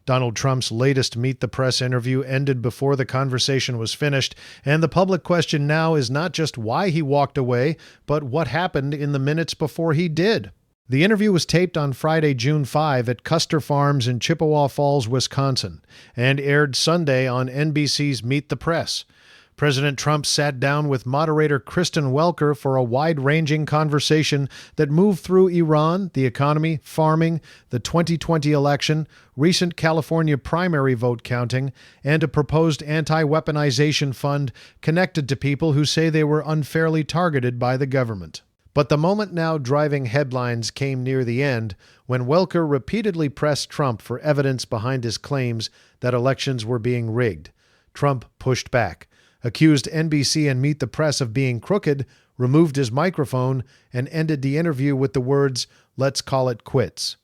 Donald Trump's latest Meet the Press interview ended before the conversation was finished, and the public question now is not just why he walked away, but what happened in the minutes before he did. The interview was taped on Friday, June 5 at Custer Farms in Chippewa Falls, Wisconsin, and aired Sunday on NBC's Meet the Press. President Trump sat down with moderator Kristen Welker for a wide-ranging conversation that moved through Iran, the economy, farming, the 2020 election, recent California primary vote counting, and a proposed anti-weaponization fund connected to people who say they were unfairly targeted by the government. But the moment now driving headlines came near the end when Welker repeatedly pressed Trump for evidence behind his claims that elections were being rigged. Trump pushed back, accused NBC and Meet the Press of being crooked, removed his microphone, and ended the interview with the words, "Let's call it quits."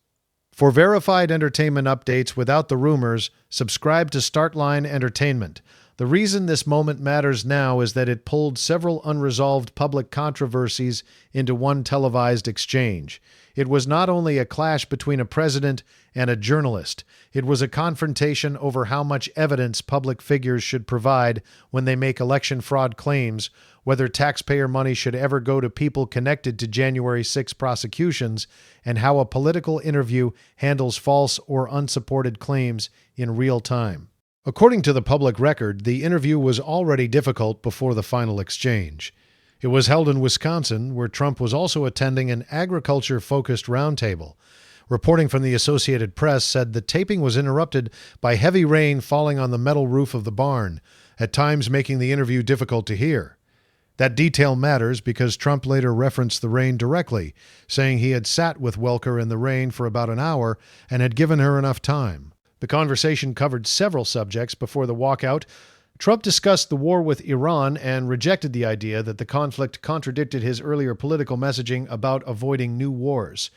For verified entertainment updates without the rumors, subscribe to Startline Entertainment. The reason this moment matters now is that it pulled several unresolved public controversies into one televised exchange. It was not only a clash between a president and a journalist, it was a confrontation over how much evidence public figures should provide when they make election fraud claims, whether taxpayer money should ever go to people connected to January 6 prosecutions, and how a political interview handles false or unsupported claims in real time. According to the public record, the interview was already difficult before the final exchange. It was held in Wisconsin, where Trump was also attending an agriculture-focused roundtable. Reporting from the Associated Press said the taping was interrupted by heavy rain falling on the metal roof of the barn, at times making the interview difficult to hear. That detail matters because Trump later referenced the rain directly, saying he had sat with Welker in the rain for about an hour and had given her enough time. The conversation covered several subjects before the walkout. Trump discussed the war with Iran and rejected the idea that the conflict contradicted his earlier political messaging about avoiding new wars.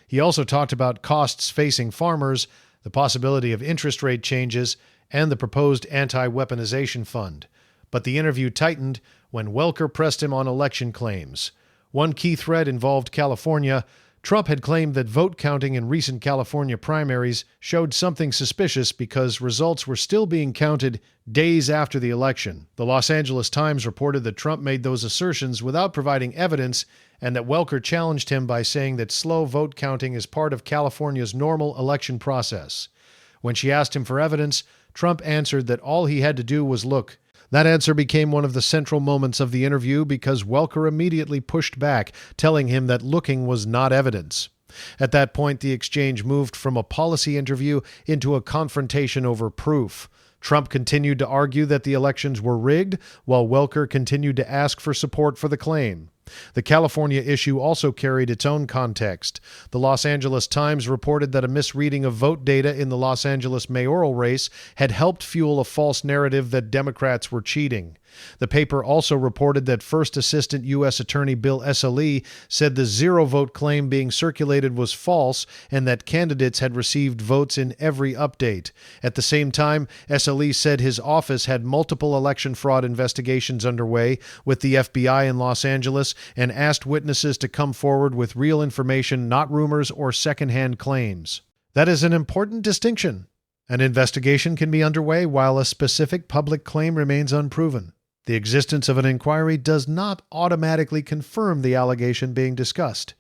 He also talked about costs facing farmers, the possibility of interest rate changes, and the proposed anti-weaponization fund. But the interview tightened when Welker pressed him on election claims. One key thread involved California. Trump had claimed that vote counting in recent California primaries showed something suspicious because results were still being counted days after the election. The Los Angeles Times reported that Trump made those assertions without providing evidence and that Welker challenged him by saying that slow vote counting is part of California's normal election process. When she asked him for evidence, Trump answered that all he had to do was look. That answer became one of the central moments of the interview because Welker immediately pushed back, telling him that looking was not evidence. At that point, the exchange moved from a policy interview into a confrontation over proof. Trump continued to argue that the elections were rigged, while Welker continued to ask for support for the claim. The California issue also carried its own context. The Los Angeles Times reported that a misreading of vote data in the Los Angeles mayoral race had helped fuel a false narrative that Democrats were cheating. The paper also reported that First Assistant U.S. Attorney Bill Escalated said the zero-vote claim being circulated was false and that candidates had received votes in every update. At the same time, Escalated said his office had multiple election fraud investigations underway with the FBI in Los Angeles and asked witnesses to come forward with real information, not rumors or secondhand claims. That is an important distinction. An investigation can be underway while a specific public claim remains unproven. The existence of an inquiry does not automatically confirm the allegation being discussed.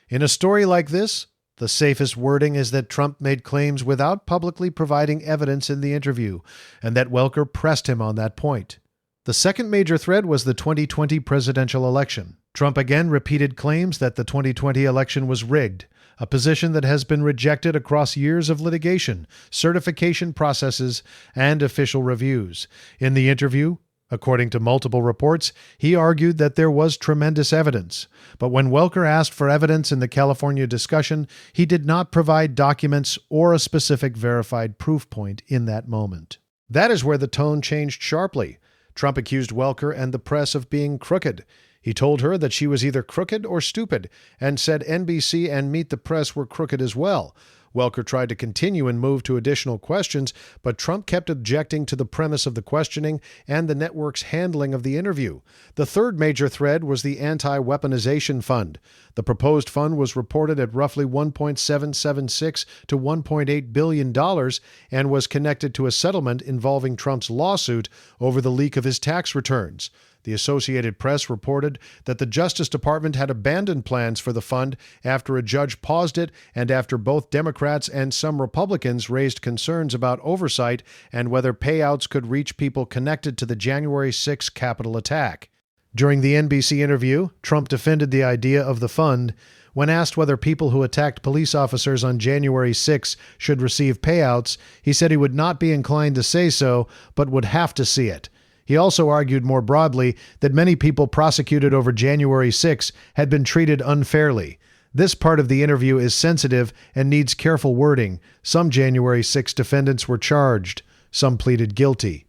In a story like this, the safest wording is that Trump made claims without publicly providing evidence in the interview, and that Welker pressed him on that point. The second major thread was the 2020 presidential election. Trump again repeated claims that the 2020 election was rigged, a position that has been rejected across years of litigation, certification processes, and official reviews. In the interview, according to multiple reports, he argued that there was tremendous evidence. But when Welker asked for evidence in the California discussion, he did not provide documents or a specific verified proof point in that moment. That is where the tone changed sharply. Trump accused Welker and the press of being crooked. He told her that she was either crooked or stupid, and said NBC and Meet the Press were crooked as well. Welker tried to continue and move to additional questions, but Trump kept objecting to the premise of the questioning and the network's handling of the interview. The third major thread was the anti-weaponization fund. The proposed fund was reported at roughly $1.776 to $1.8 billion and was connected to a settlement involving Trump's lawsuit over the leak of his tax returns. The Associated Press reported that the Justice Department had abandoned plans for the fund after a judge paused it and after both Democrats and some Republicans raised concerns about oversight and whether payouts could reach people connected to the January 6 Capitol attack. During the NBC interview, Trump defended the idea of the fund. When asked whether people who attacked police officers on January 6 should receive payouts, he said he would not be inclined to say so, but would have to see it. He also argued more broadly that many people prosecuted over January 6 had been treated unfairly. This part of the interview is sensitive and needs careful wording. Some January 6 defendants were charged. Some pleaded guilty.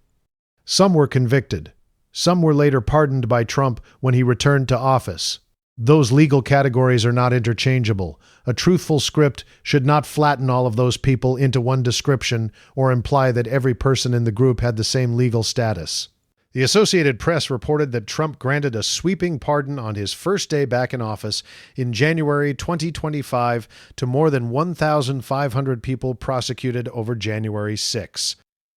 Some were convicted. Some were later pardoned by Trump when he returned to office. Those legal categories are not interchangeable. A truthful script should not flatten all of those people into one description or imply that every person in the group had the same legal status. The Associated Press reported that Trump granted a sweeping pardon on his first day back in office in January 2025 to more than 1,500 people prosecuted over January 6.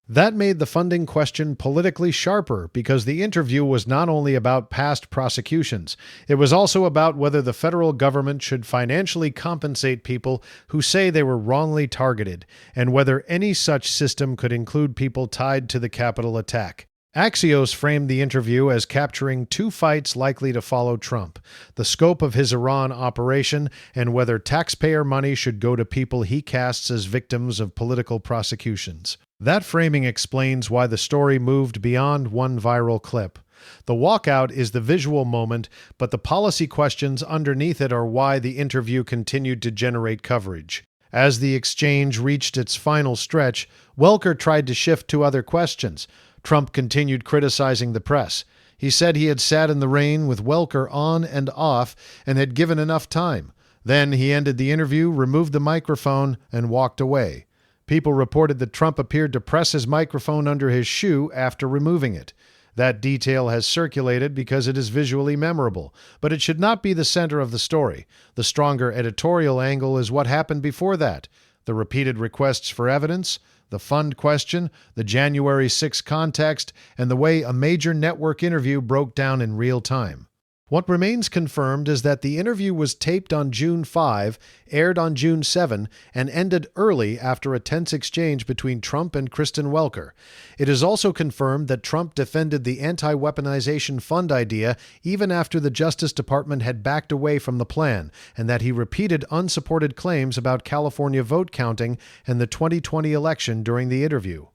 That made the funding question politically sharper because the interview was not only about past prosecutions, it was also about whether the federal government should financially compensate people who say they were wrongly targeted, and whether any such system could include people tied to the Capitol attack. Axios framed the interview as capturing two fights likely to follow Trump: the scope of his Iran operation and whether taxpayer money should go to people he casts as victims of political prosecutions. That framing explains why the story moved beyond one viral clip. The walkout is the visual moment, but the policy questions underneath it are why the interview continued to generate coverage. As the exchange reached its final stretch, Welker tried to shift to other questions. Trump continued criticizing the press. He said he had sat in the rain with Welker on and off and had given enough time. Then he ended the interview, removed the microphone, and walked away. People reported that Trump appeared to press his microphone under his shoe after removing it. That detail has circulated because it is visually memorable, but it should not be the center of the story. The stronger editorial angle is what happened before that: the repeated requests for evidence, the fund question, the January 6 context, and the way a major network interview broke down in real time. What remains confirmed is that the interview was taped on June 5, aired on June 7, and ended early after a tense exchange between Trump and Kristen Welker. It is also confirmed that Trump defended the anti-weaponization fund idea even after the Justice Department had backed away from the plan, and that he repeated unsupported claims about California vote counting and the 2020 election during the interview.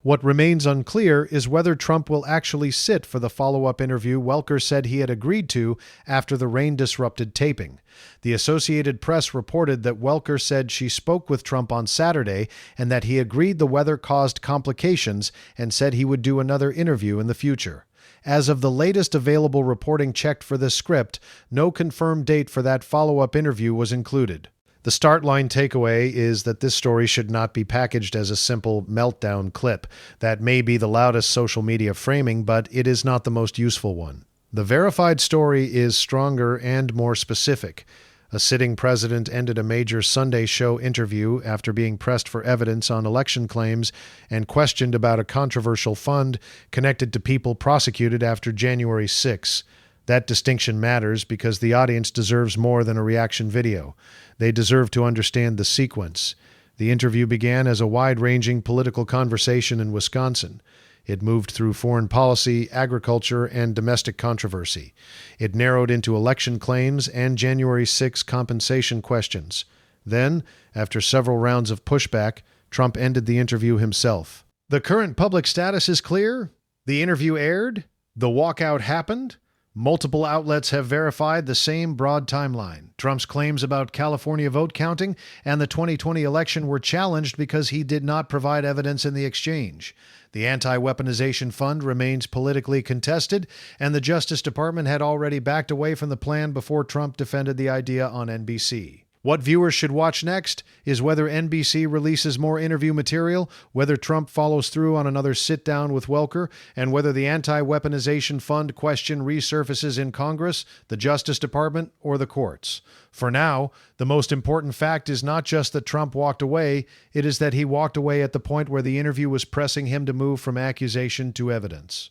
What remains unclear is whether Trump will actually sit for the follow-up interview Welker said he had agreed to after the rain-disrupted taping. The Associated Press reported that Welker said she spoke with Trump on Saturday and that he agreed the weather caused complications and said he would do another interview in the future. As of the latest available reporting checked for this script, no confirmed date for that follow-up interview was included. The Startline Takeaway is that this story should not be packaged as a simple meltdown clip. That may be the loudest social media framing, but it is not the most useful one. The verified story is stronger and more specific. A sitting president ended a major Sunday show interview after being pressed for evidence on election claims and questioned about a controversial fund connected to people prosecuted after January 6. That distinction matters because the audience deserves more than a reaction video. They deserve to understand the sequence. The interview began as a wide-ranging political conversation in Wisconsin. It moved through foreign policy, agriculture, and domestic controversy. It narrowed into election claims and January 6 compensation questions. Then, after several rounds of pushback, Trump ended the interview himself. The current public status is clear. The interview aired. The walkout happened. Multiple outlets have verified the same broad timeline. Trump's claims about California vote counting and the 2020 election were challenged because he did not provide evidence in the exchange. The anti-weaponization fund remains politically contested, and the Justice Department had already backed away from the plan before Trump defended the idea on NBC. What viewers should watch next is whether NBC releases more interview material, whether Trump follows through on another sit-down with Welker, and whether the anti-weaponization fund question resurfaces in Congress, the Justice Department, or the courts. For now, the most important fact is not just that Trump walked away, it is that he walked away at the point where the interview was pressing him to move from accusation to evidence.